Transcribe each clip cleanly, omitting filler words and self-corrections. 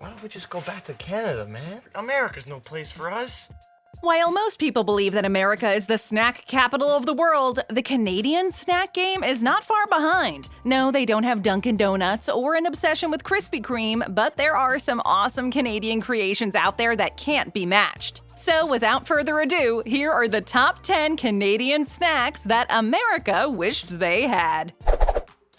Why don't we just go back to Canada, man? America's no place for us. While most people believe that America is the snack capital of the world, the Canadian snack game is not far behind. No, they don't have Dunkin' Donuts or an obsession with Krispy Kreme, but there are some awesome Canadian creations out there that can't be matched. So without further ado, here are the top 10 Canadian snacks that America wished they had.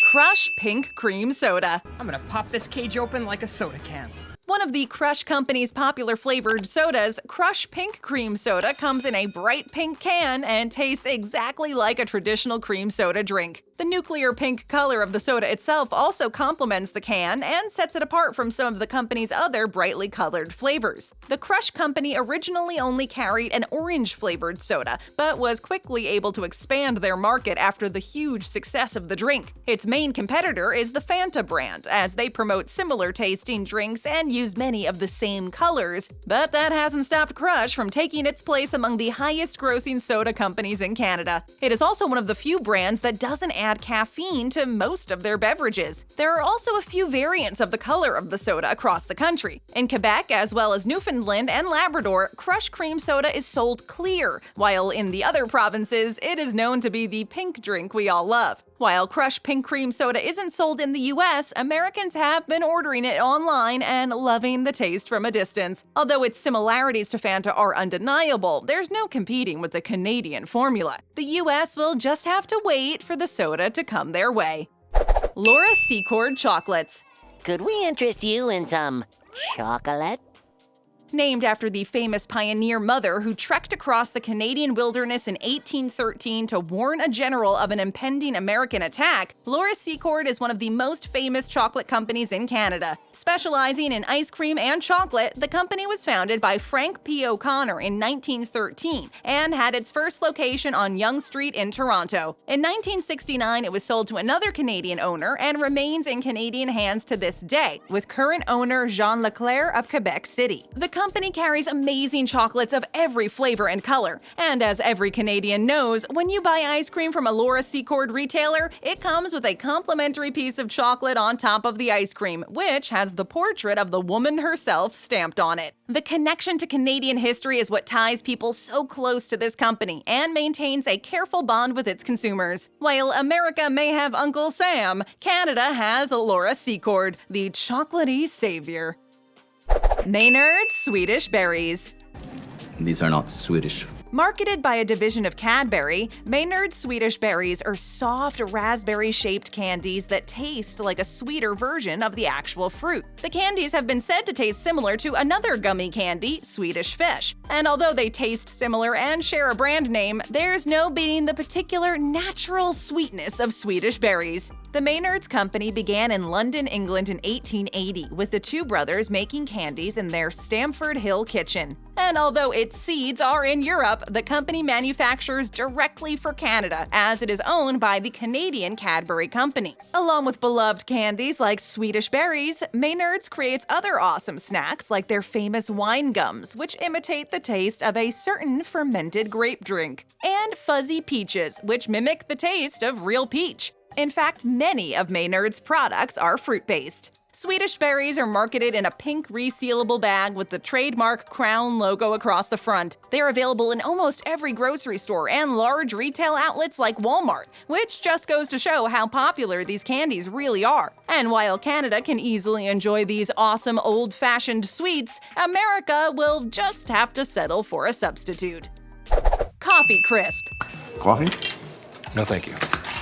Crush Pink Cream Soda. I'm gonna pop this cage open like a soda can. One of the Crush Company's popular flavored sodas, Crush Pink Cream Soda comes in a bright pink can and tastes exactly like a traditional cream soda drink. The nuclear pink color of the soda itself also complements the can and sets it apart from some of the company's other brightly colored flavors. The Crush Company originally only carried an orange-flavored soda, but was quickly able to expand their market after the huge success of the drink. Its main competitor is the Fanta brand, as they promote similar tasting drinks and use many of the same colors, but that hasn't stopped Crush from taking its place among the highest-grossing soda companies in Canada. It is also one of the few brands that doesn't add caffeine to most of their beverages. There are also a few variants of the color of the soda across the country. In Quebec, as well as Newfoundland and Labrador, Crush Cream Soda is sold clear, while in the other provinces, it is known to be the pink drink we all love. While Crush Pink Cream Soda isn't sold in the US, Americans have been ordering it online and loving the taste from a distance. Although its similarities to Fanta are undeniable, there's no competing with the Canadian formula. The US will just have to wait for the soda to come their way. Laura Secord Chocolates. Could we interest you in some chocolate? Named after the famous pioneer mother who trekked across the Canadian wilderness in 1813 to warn a general of an impending American attack, Laura Secord is one of the most famous chocolate companies in Canada. Specializing in ice cream and chocolate, the company was founded by Frank P. O'Connor in 1913 and had its first location on Yonge Street in Toronto. In 1969, it was sold to another Canadian owner and remains in Canadian hands to this day, with current owner Jean Leclerc of Quebec City. The company carries amazing chocolates of every flavor and color, and as every Canadian knows, when you buy ice cream from a Laura Secord retailer, it comes with a complimentary piece of chocolate on top of the ice cream, which has the portrait of the woman herself stamped on it. The connection to Canadian history is what ties people so close to this company and maintains a careful bond with its consumers. While America may have Uncle Sam, Canada has Laura Secord, the chocolatey savior. Maynard's Swedish Berries. These are not Swedish. Marketed by a division of Cadbury, Maynard's Swedish Berries are soft, raspberry-shaped candies that taste like a sweeter version of the actual fruit. The candies have been said to taste similar to another gummy candy, Swedish Fish. And although they taste similar and share a brand name, there's no beating the particular natural sweetness of Swedish berries. The Maynard's Company began in London, England in 1880, with the two brothers making candies in their Stamford Hill kitchen. And although its seeds are in Europe, the company manufactures directly for Canada, as it is owned by the Canadian Cadbury Company. Along with beloved candies like Swedish berries, Maynard's creates other awesome snacks like their famous wine gums, which imitate the taste of a certain fermented grape drink, and fuzzy peaches, which mimic the taste of real peach. In fact, many of Maynard's products are fruit-based. Swedish berries are marketed in a pink resealable bag with the trademark Crown logo across the front. They are available in almost every grocery store and large retail outlets like Walmart, which just goes to show how popular these candies really are. And while Canada can easily enjoy these awesome old-fashioned sweets, America will just have to settle for a substitute. Coffee Crisp. Coffee? No, thank you.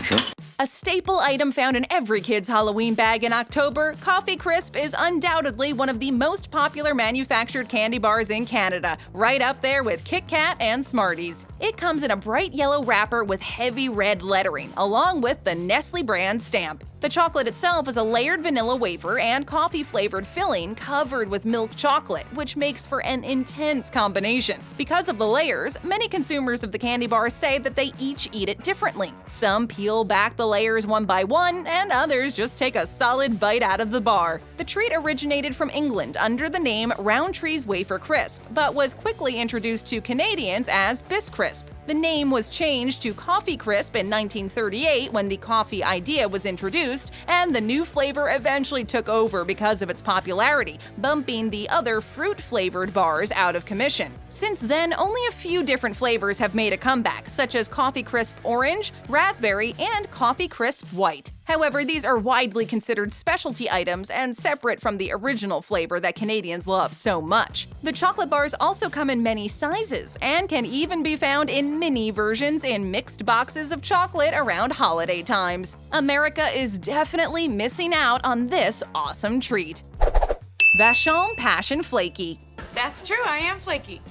Sure. A staple item found in every kid's Halloween bag in October, Coffee Crisp is undoubtedly one of the most popular manufactured candy bars in Canada, right up there with Kit Kat and Smarties. It comes in a bright yellow wrapper with heavy red lettering, along with the Nestle brand stamp. The chocolate itself is a layered vanilla wafer and coffee-flavored filling covered with milk chocolate, which makes for an intense combination. Because of the layers, many consumers of the candy bar say that they each eat it differently. Some peel back the layers one by one, and others just take a solid bite out of the bar. The treat originated from England under the name Rowntree's Wafer Crisp, but was quickly introduced to Canadians as Biscrisp. The name was changed to Coffee Crisp in 1938 when the coffee idea was introduced, and the new flavor eventually took over because of its popularity, bumping the other fruit-flavored bars out of commission. Since then, only a few different flavors have made a comeback, such as Coffee Crisp Orange, Raspberry, and Coffee Crisp White. However, these are widely considered specialty items and separate from the original flavor that Canadians love so much. The chocolate bars also come in many sizes and can even be found in mini versions in mixed boxes of chocolate around holiday times. America is definitely missing out on this awesome treat. Vachon Passion Flaky. That's true, I am flaky.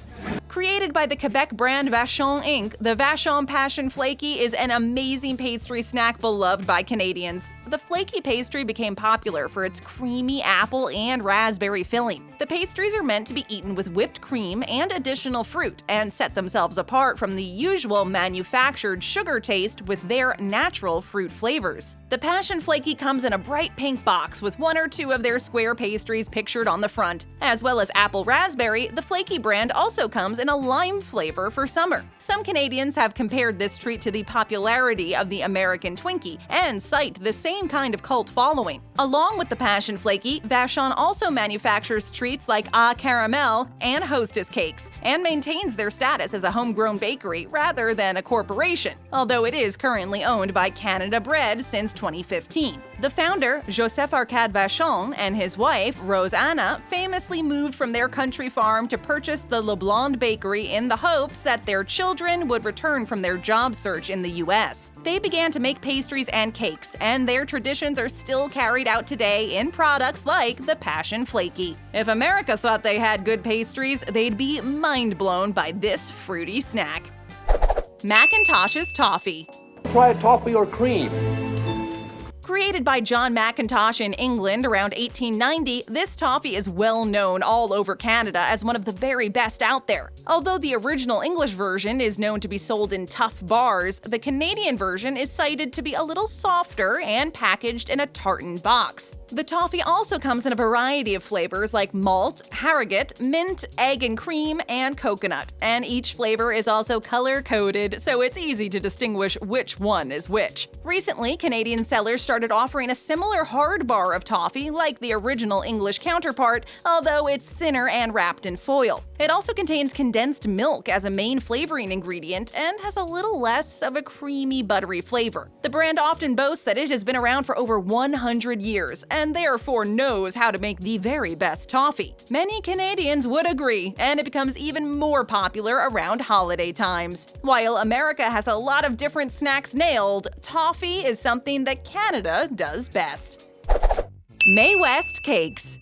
Created by the Quebec brand Vachon Inc., the Vachon Passion Flaky is an amazing pastry snack beloved by Canadians. The flaky pastry became popular for its creamy apple and raspberry filling. The pastries are meant to be eaten with whipped cream and additional fruit and set themselves apart from the usual manufactured sugar taste with their natural fruit flavors. The Passion Flaky comes in a bright pink box with one or two of their square pastries pictured on the front. As well as apple raspberry, the Flaky brand also comes in a lime flavor for summer. Some Canadians have compared this treat to the popularity of the American Twinkie and cite the same kind of cult following. Along with the Passion Flaky, Vachon also manufactures treats like A Caramel and Hostess cakes, and maintains their status as a homegrown bakery rather than a corporation, although it is currently owned by Canada Bread since 2015. The founder, Joseph Arcade Vachon, and his wife, Rose Anna, famously moved from their country farm to purchase the Le Blonde Bakery in the hopes that their children would return from their job search in the U.S. They began to make pastries and cakes, and their traditions are still carried out today in products like the Passion Flaky. If America thought they had good pastries, they'd be mind-blown by this fruity snack. McIntosh's Toffee. Try toffee or cream. Created by John McIntosh in England around 1890, this toffee is well known all over Canada as one of the very best out there. Although the original English version is known to be sold in tough bars, the Canadian version is cited to be a little softer and packaged in a tartan box. The toffee also comes in a variety of flavors like malt, harrogate, mint, egg and cream, and coconut, and each flavor is also color-coded, so it's easy to distinguish which one is which. Recently, Canadian sellers started offering a similar hard bar of toffee like the original English counterpart, although it's thinner and wrapped in foil. It also contains condensed milk as a main flavoring ingredient and has a little less of a creamy, buttery flavor. The brand often boasts that it has been around for over 100 years and therefore knows how to make the very best toffee. Many Canadians would agree, and it becomes even more popular around holiday times. While America has a lot of different snacks nailed, toffee is something that Canada does best. Mae West Cakes.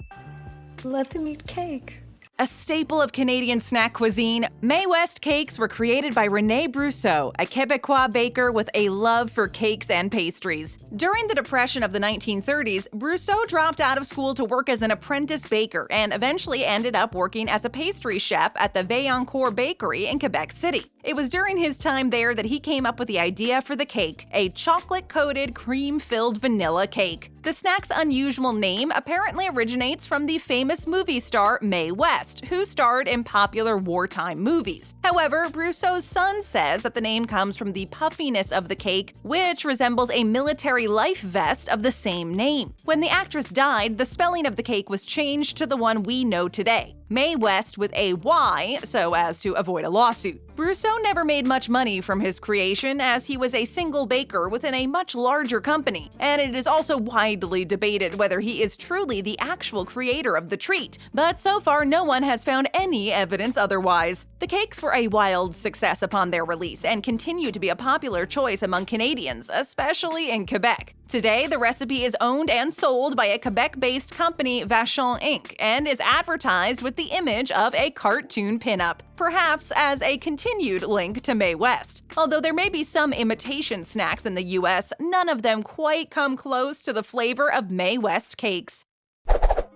Let them eat cake. A staple of Canadian snack cuisine, Mae West cakes were created by René Brousseau, a Quebecois baker with a love for cakes and pastries. During the Depression of the 1930s, Brousseau dropped out of school to work as an apprentice baker and eventually ended up working as a pastry chef at the Vaillancourt Bakery in Quebec City. It was during his time there that he came up with the idea for the cake, a chocolate-coated, cream-filled vanilla cake. The snack's unusual name apparently originates from the famous movie star Mae West, who starred in popular wartime movies. However, Brousseau's son says that the name comes from the puffiness of the cake, which resembles a military life vest of the same name. When the actress died, the spelling of the cake was changed to the one we know today, Mae West with a Y, so as to avoid a lawsuit. Brousseau never made much money from his creation, as he was a single baker within a much larger company, and it is also widely debated whether he is truly the actual creator of the treat, but so far no one has found any evidence otherwise. The cakes were a wild success upon their release and continue to be a popular choice among Canadians, especially in Quebec. Today, the recipe is owned and sold by a Quebec-based company, Vachon Inc., and is advertised with the image of a cartoon pinup, perhaps as a continued link to Mae West. Although there may be some imitation snacks in the US, none of them quite come close to the flavor of Mae West cakes.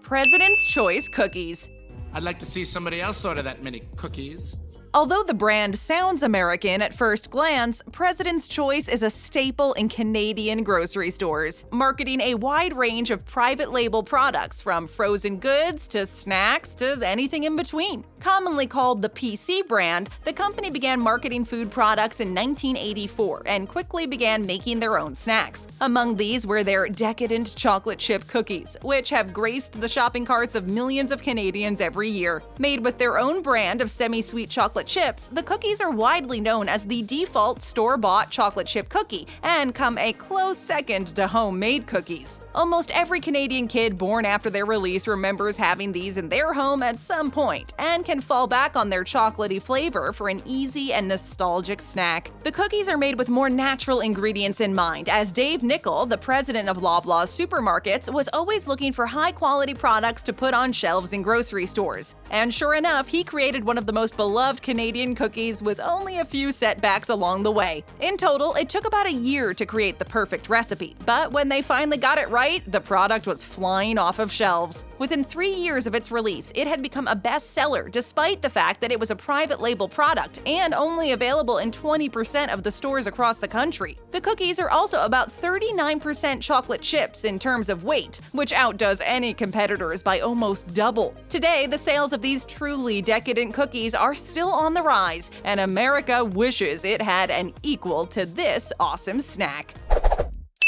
President's Choice Cookies. I'd like to see somebody else order that many cookies. Although the brand sounds American at first glance, President's Choice is a staple in Canadian grocery stores, marketing a wide range of private label products from frozen goods to snacks to anything in between. Commonly called the PC brand, the company began marketing food products in 1984 and quickly began making their own snacks. Among these were their decadent chocolate chip cookies, which have graced the shopping carts of millions of Canadians every year. Made with their own brand of semi-sweet chocolate chips, the cookies are widely known as the default store-bought chocolate chip cookie and come a close second to homemade cookies. Almost every Canadian kid born after their release remembers having these in their home at some point and can fall back on their chocolatey flavor for an easy and nostalgic snack. The cookies are made with more natural ingredients in mind, as Dave Nickel, the president of Loblaws Supermarkets, was always looking for high-quality products to put on shelves in grocery stores. And sure enough, he created one of the most beloved Canadian cookies with only a few setbacks along the way. In total, it took about a year to create the perfect recipe, but when they finally got it right, the product was flying off of shelves. Within 3 years of its release, it had become a bestseller despite the fact that it was a private label product and only available in 20% of the stores across the country. The cookies are also about 39% chocolate chips in terms of weight, which outdoes any competitors by almost double. Today, the sales of these truly decadent cookies are still on the rise, and America wishes it had an equal to this awesome snack.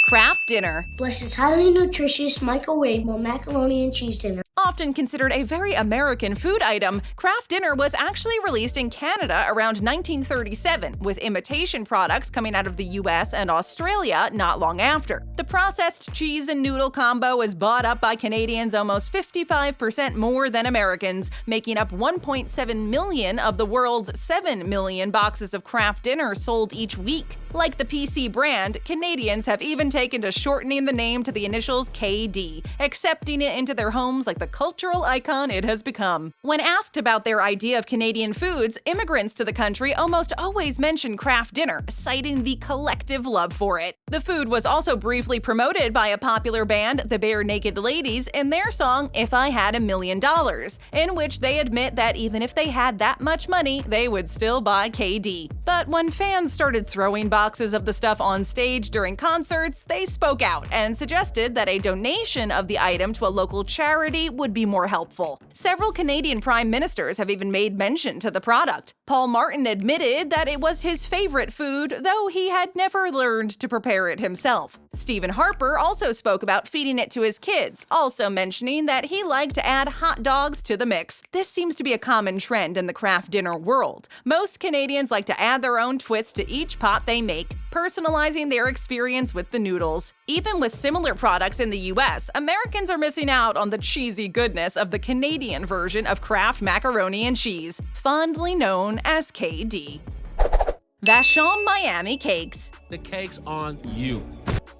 Kraft Dinner. Bless this highly nutritious microwavable macaroni and cheese dinner. Often considered a very American food item, Kraft Dinner was actually released in Canada around 1937, with imitation products coming out of the US and Australia not long after. The processed cheese and noodle combo is bought up by Canadians almost 55% more than Americans, making up 1.7 million of the world's 7 million boxes of Kraft Dinner sold each week. Like the PC brand, Canadians have even taken to shortening the name to the initials KD, accepting it into their homes like the cultural icon it has become. When asked about their idea of Canadian foods, immigrants to the country almost always mention Kraft Dinner, citing the collective love for it. The food was also briefly promoted by a popular band, the Bare Naked Ladies, in their song If I Had $1 Million, in which they admit that even if they had that much money, they would still buy KD. But when fans started throwing boxes of the stuff on stage during concerts, they spoke out and suggested that a donation of the item to a local charity would be more helpful. Several Canadian prime ministers have even made mention to the product. Paul Martin admitted that it was his favorite food, though he had never learned to prepare it himself. Stephen Harper also spoke about feeding it to his kids, also mentioning that he liked to add hot dogs to the mix. This seems to be a common trend in the Kraft Dinner world. Most Canadians like to add their own twist to each pot they make, personalizing their experience with the noodles. Even with similar products in the US, Americans are missing out on the cheesy goodness of the Canadian version of Kraft macaroni and cheese, fondly known as KD. Vachon Miami Cakes. The cake's on you.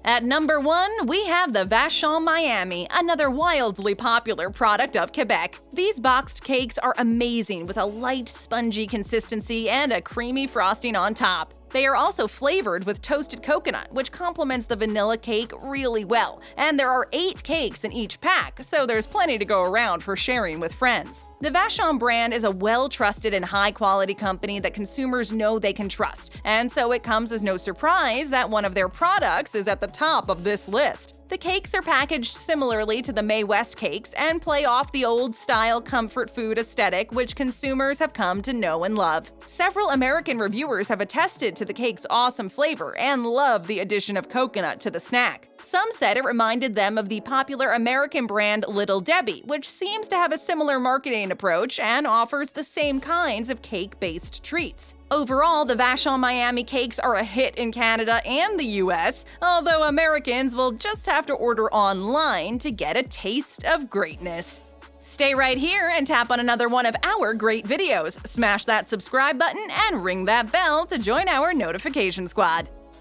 At number 1, we have the Vachon Miami, another wildly popular product of Quebec. These boxed cakes are amazing with a light, spongy consistency and a creamy frosting on top. They are also flavored with toasted coconut, which complements the vanilla cake really well. And there are 8 cakes in each pack, so there's plenty to go around for sharing with friends. The Vachon brand is a well-trusted and high-quality company that consumers know they can trust, and so it comes as no surprise that one of their products is at the top of this list. The cakes are packaged similarly to the Mae West cakes and play off the old-style comfort food aesthetic which consumers have come to know and love. Several American reviewers have attested to the cake's awesome flavor and love the addition of coconut to the snack. Some said it reminded them of the popular American brand Little Debbie, which seems to have a similar marketing approach and offers the same kinds of cake-based treats. Overall, the Vachon Miami cakes are a hit in Canada and the US, although Americans will just have to order online to get a taste of greatness. Stay right here and tap on another one of our great videos. Smash that subscribe button and ring that bell to join our notification squad.